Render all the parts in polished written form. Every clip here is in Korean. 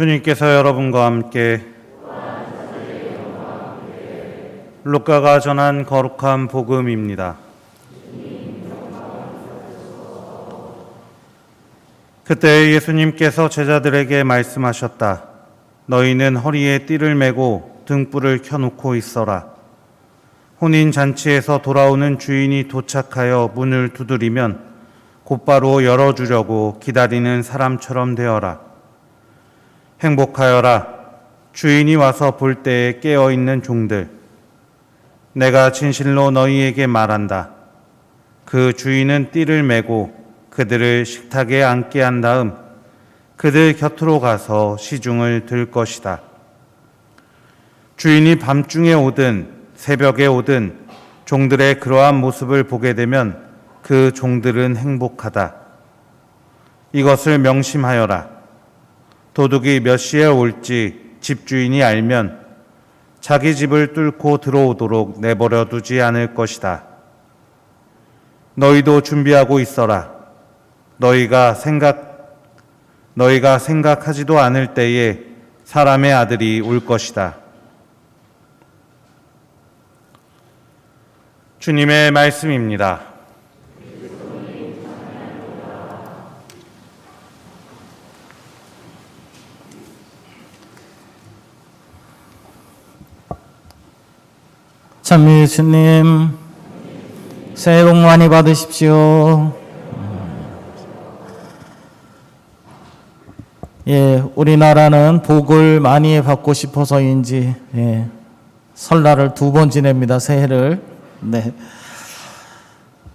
주님께서 여러분과 함께 루카가 전한 거룩한 복음입니다. 그때 예수님께서 제자들에게 말씀하셨다. 너희는 허리에 띠를 메고 등불을 켜놓고 있어라. 혼인잔치에서 돌아오는 주인이 도착하여 문을 두드리면 곧바로 열어주려고 기다리는 사람처럼 되어라. 행복하여라. 주인이 와서 볼 때에 깨어있는 종들. 내가 진실로 너희에게 말한다. 그 주인은 띠를 메고 그들을 식탁에 앉게 한 다음 그들 곁으로 가서 시중을 들 것이다. 주인이 밤중에 오든 새벽에 오든 종들의 그러한 모습을 보게 되면 그 종들은 행복하다. 이것을 명심하여라. 도둑이 몇 시에 올지 집주인이 알면 자기 집을 뚫고 들어오도록 내버려 두지 않을 것이다. 너희도 준비하고 있어라. 너희가 생각하지도 않을 때에 사람의 아들이 올 것이다. 주님의 말씀입니다. 찬미 예수님, 새해 복 많이 받으십시오. 우리나라는 복을 많이 받고 싶어서인지 설날을 2번 지냅니다. 새해를.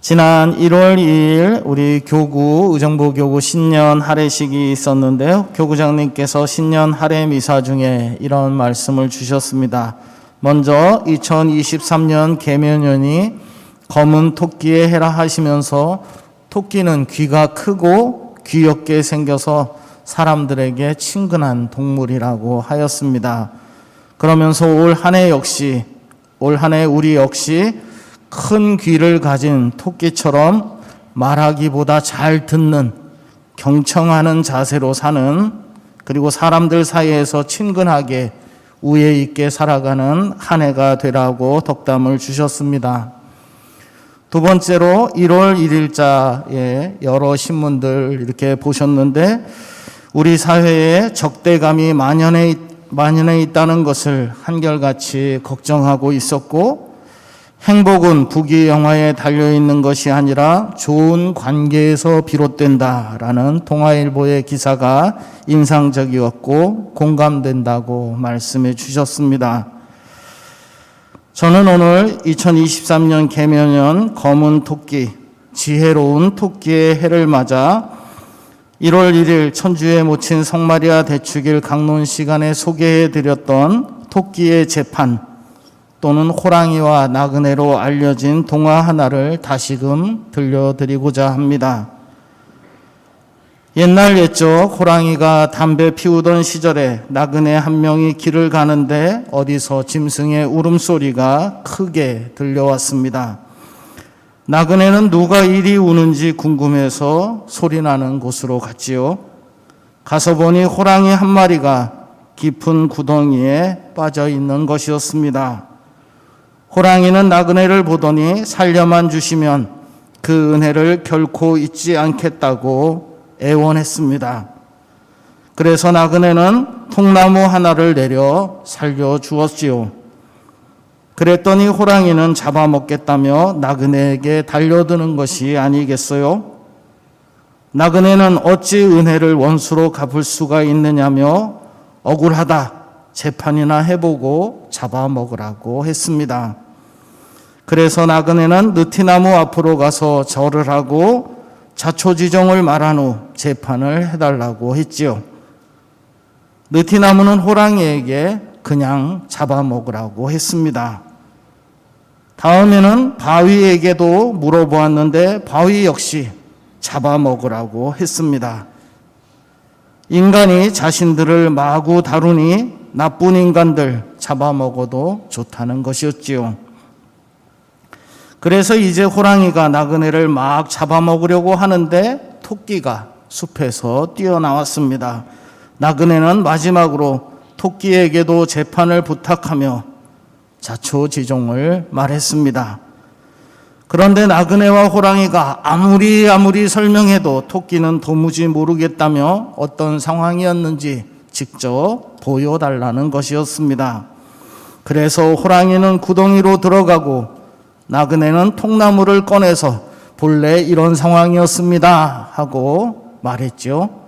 지난 1월 2일 우리 교구 의정부교구 신년 할애식이 있었는데요. 교구장님께서 신년 할애 미사 중에 이런 말씀을 주셨습니다. 먼저 2023년 계명년이 검은 토끼의 해라 하시면서 토끼는 귀가 크고 귀엽게 생겨서 사람들에게 친근한 동물이라고 하였습니다. 그러면서 올 한 해 우리 역시 큰 귀를 가진 토끼처럼 말하기보다 잘 듣는 경청하는 자세로 사는, 그리고 사람들 사이에서 친근하게 우애 있게 살아가는 한 해가 되라고 덕담을 주셨습니다. 두 번째로 1월 1일자에 여러 신문들 이렇게 보셨는데 우리 사회에 적대감이 만연해 있다는 것을 한결같이 걱정하고 있었고, 행복은 부귀영화에 달려있는 것이 아니라 좋은 관계에서 비롯된다라는 동아일보의 기사가 인상적이었고 공감된다고 말씀해 주셨습니다. 저는 오늘 2023년 계명년 검은 토끼, 지혜로운 토끼의 해를 맞아 1월 1일 천주에 모친 성마리아 대축일 강론 시간에 소개해 드렸던 토끼의 재판 또는 호랑이와 나그네로 알려진 동화 하나를 다시금 들려드리고자 합니다. 옛날 옛적 호랑이가 담배 피우던 시절에 나그네 한 명이 길을 가는데 어디서 짐승의 울음소리가 크게 들려왔습니다. 나그네는 누가 이리 우는지 궁금해서 소리나는 곳으로 갔지요. 가서 보니 호랑이 한 마리가 깊은 구덩이에 빠져 있는 것이었습니다. 호랑이는 나그네를 보더니 살려만 주시면 그 은혜를 결코 잊지 않겠다고 애원했습니다. 그래서 나그네는 통나무 하나를 내려 살려주었지요. 그랬더니 호랑이는 잡아먹겠다며 나그네에게 달려드는 것이 아니겠어요? 나그네는 어찌 은혜를 원수로 갚을 수가 있느냐며 억울하다, 재판이나 해보고 잡아먹으라고 했습니다. 그래서 나그네는 느티나무 앞으로 가서 절을 하고 자초지종을 말한 후 재판을 해달라고 했지요. 느티나무는 호랑이에게 그냥 잡아먹으라고 했습니다. 다음에는 바위에게도 물어보았는데 바위 역시 잡아먹으라고 했습니다. 인간이 자신들을 마구 다루니 나쁜 인간들 잡아먹어도 좋다는 것이었지요. 그래서 이제 호랑이가 나그네를 막 잡아먹으려고 하는데 토끼가 숲에서 뛰어나왔습니다. 나그네는 마지막으로 토끼에게도 재판을 부탁하며 자초지종을 말했습니다. 그런데 나그네와 호랑이가 아무리 설명해도 토끼는 도무지 모르겠다며 어떤 상황이었는지 직접 보여달라는 것이었습니다. 그래서 호랑이는 구덩이로 들어가고 나그네는 통나무를 꺼내서 본래 이런 상황이었습니다 하고 말했죠.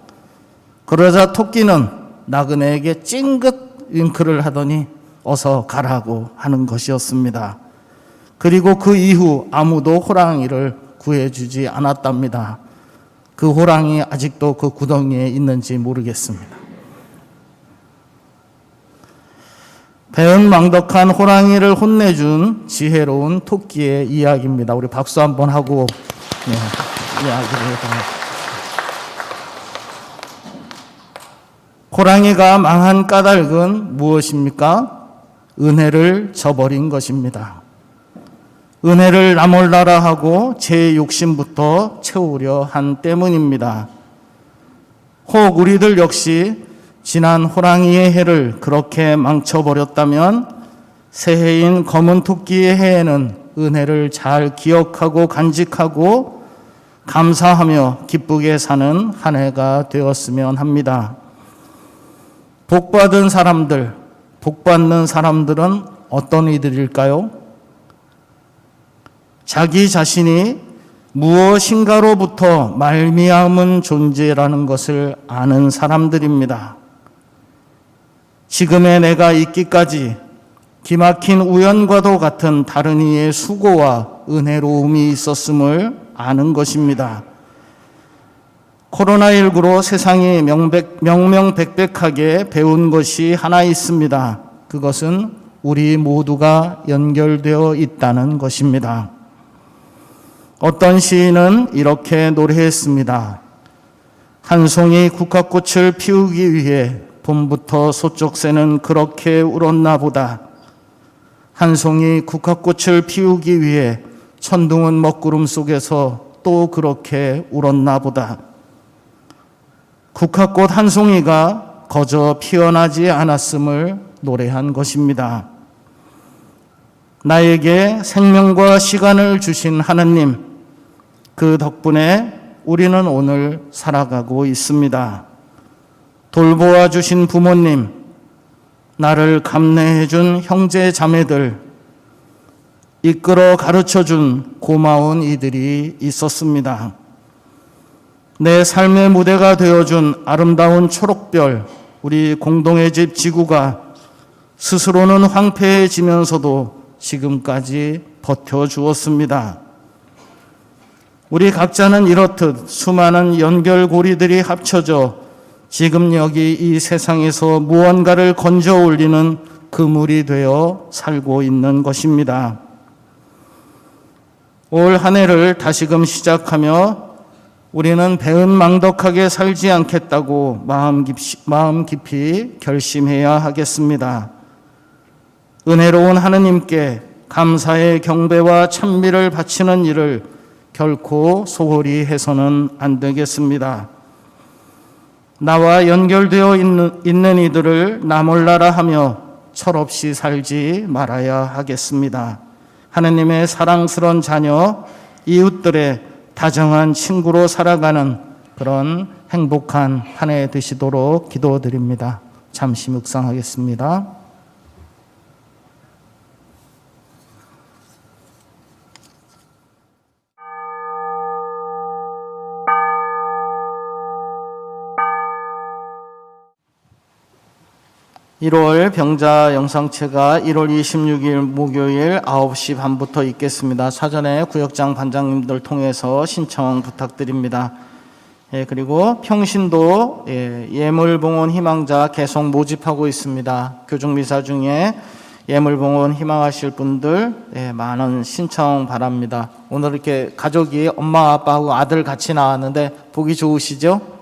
그러자 토끼는 나그네에게 찡긋 윙크를 하더니 어서 가라고 하는 것이었습니다. 그리고 그 이후 아무도 호랑이를 구해주지 않았답니다. 그 호랑이 아직도 그 구덩이에 있는지 모르겠습니다. 배은망덕한 호랑이를 혼내준 지혜로운 토끼의 이야기입니다. 우리 박수 한번 하고 이야기를 해봅니다. 호랑이가 망한 까닭은 무엇입니까? 은혜를 저버린 것입니다. 은혜를 나몰라라 하고 제 욕심부터 채우려 한 때문입니다. 혹 우리들 역시 지난 호랑이의 해를 그렇게 망쳐버렸다면 새해인 검은 토끼의 해에는 은혜를 잘 기억하고 간직하고 감사하며 기쁘게 사는 한 해가 되었으면 합니다. 복받은 사람들, 복받는 사람들은 어떤 이들일까요? 자기 자신이 무엇인가로부터 말미암은 존재라는 것을 아는 사람들입니다. 지금의 내가 있기까지 기막힌 우연과도 같은 다른 이의 수고와 은혜로움이 있었음을 아는 것입니다. 코로나19로 세상이 명명백백하게 배운 것이 하나 있습니다. 그것은 우리 모두가 연결되어 있다는 것입니다. 어떤 시인은 이렇게 노래했습니다. 한 송이 국화꽃을 피우기 위해 봄부터 소쩍새는 그렇게 울었나 보다. 한 송이 국화꽃을 피우기 위해 천둥은 먹구름 속에서 또 그렇게 울었나 보다. 국화꽃 한 송이가 거저 피어나지 않았음을 노래한 것입니다. 나에게 생명과 시간을 주신 하나님, 그 덕분에 우리는 오늘 살아가고 있습니다. 돌보아 주신 부모님, 나를 감내해 준 형제 자매들, 이끌어 가르쳐 준 고마운 이들이 있었습니다. 내 삶의 무대가 되어준 아름다운 초록별, 우리 공동의 집 지구가 스스로는 황폐해지면서도 지금까지 버텨주었습니다. 우리 각자는 이렇듯 수많은 연결고리들이 합쳐져 지금 여기 이 세상에서 무언가를 건져 올리는 그물이 되어 살고 있는 것입니다. 올 한 해를 다시금 시작하며 우리는 배은망덕하게 살지 않겠다고 마음 깊이 결심해야 하겠습니다. 은혜로운 하느님께 감사의 경배와 찬미를 바치는 일을 결코 소홀히 해서는 안 되겠습니다. 나와 연결되어 있는 이들을 나몰라라 하며 철없이 살지 말아야 하겠습니다. 하느님의 사랑스러운 자녀, 이웃들의 다정한 친구로 살아가는 그런 행복한 한 해 되시도록 기도드립니다. 잠시 묵상하겠습니다. (1월) 병자 영상체가 1월 26일 목요일 9시 반부터 있겠습니다. 사전에 구역장 반장님들 통해서 신청 부탁드립니다. 그리고 평신도 예물봉헌 희망자 계속 모집하고 있습니다. 교중미사 중에 예물봉헌 희망하실 분들 많은 신청 바랍니다. 오늘 이렇게 가족이 엄마 아빠하고 아들 같이 나왔는데 보기 좋으시죠?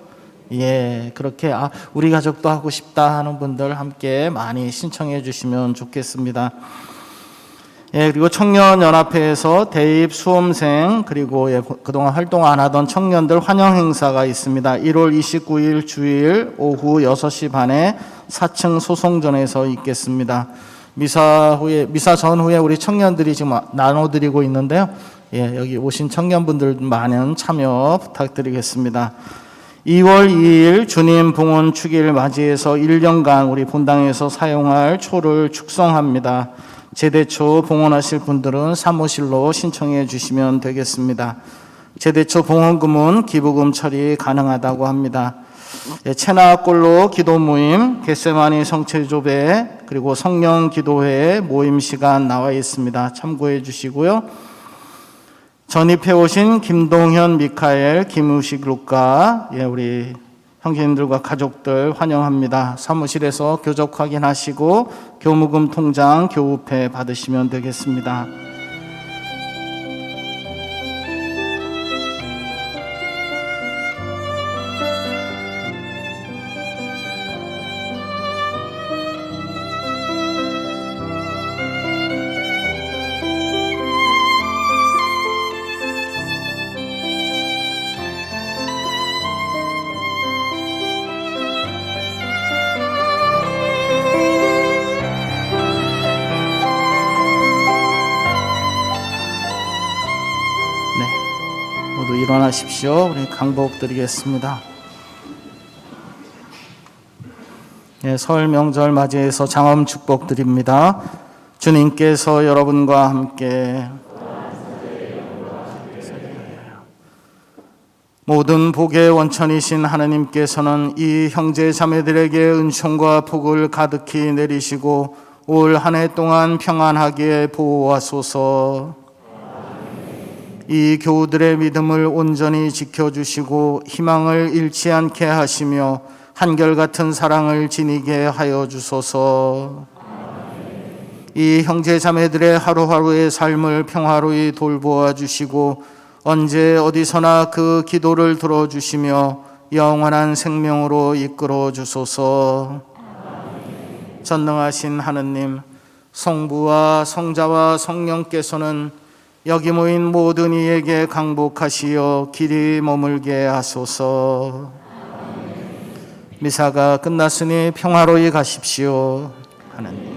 그렇게 우리 가족도 하고 싶다 하는 분들 함께 많이 신청해 주시면 좋겠습니다. 예, 그리고 청년연합회에서 대입 수험생 그리고 그동안 활동 안 하던 청년들 환영 행사가 있습니다. 1월 29일 주일 오후 6시 반에 4층 소송전에서 있겠습니다. 미사 전후에 우리 청년들이 지금 나눠드리고 있는데요. 예, 여기 오신 청년분들 많은 참여 부탁드리겠습니다. 2월 2일 주님 봉헌 축일 맞이해서 1년간 우리 본당에서 사용할 초를 축성합니다. 제대초 봉헌하실 분들은 사무실로 신청해 주시면 되겠습니다. 제대초 봉헌금은 기부금 처리 가능하다고 합니다. 체나골로 기도 모임, 겟세마니 성체조배, 그리고 성령 기도회 모임 시간 나와 있습니다. 참고해 주시고요. 전입해 오신 김동현, 미카엘, 김우식, 루카, 우리 형제님들과 가족들 환영합니다. 사무실에서 교적 확인하시고 교무금 통장 교우패 받으시면 되겠습니다. 모두 일어나십시오. 우리 강복 드리겠습니다. 설 명절 맞이해서 장엄 축복 드립니다. 주님께서 여러분과 함께 모든 복의 원천이신 하나님께서는 이 형제 자매들에게 은총과 복을 가득히 내리시고 올 한 해 동안 평안하게 보호하소서. 이 교우들의 믿음을 온전히 지켜주시고 희망을 잃지 않게 하시며 한결같은 사랑을 지니게 하여 주소서. 이 형제 자매들의 하루하루의 삶을 평화로이 돌보아 주시고 언제 어디서나 그 기도를 들어주시며 영원한 생명으로 이끌어 주소서. 전능하신 하느님, 성부와 성자와 성령께서는 여기 모인 모든 이에게 강복하시어 길이 머물게 하소서. 미사가 끝났으니 평화로이 가십시오. 하나님.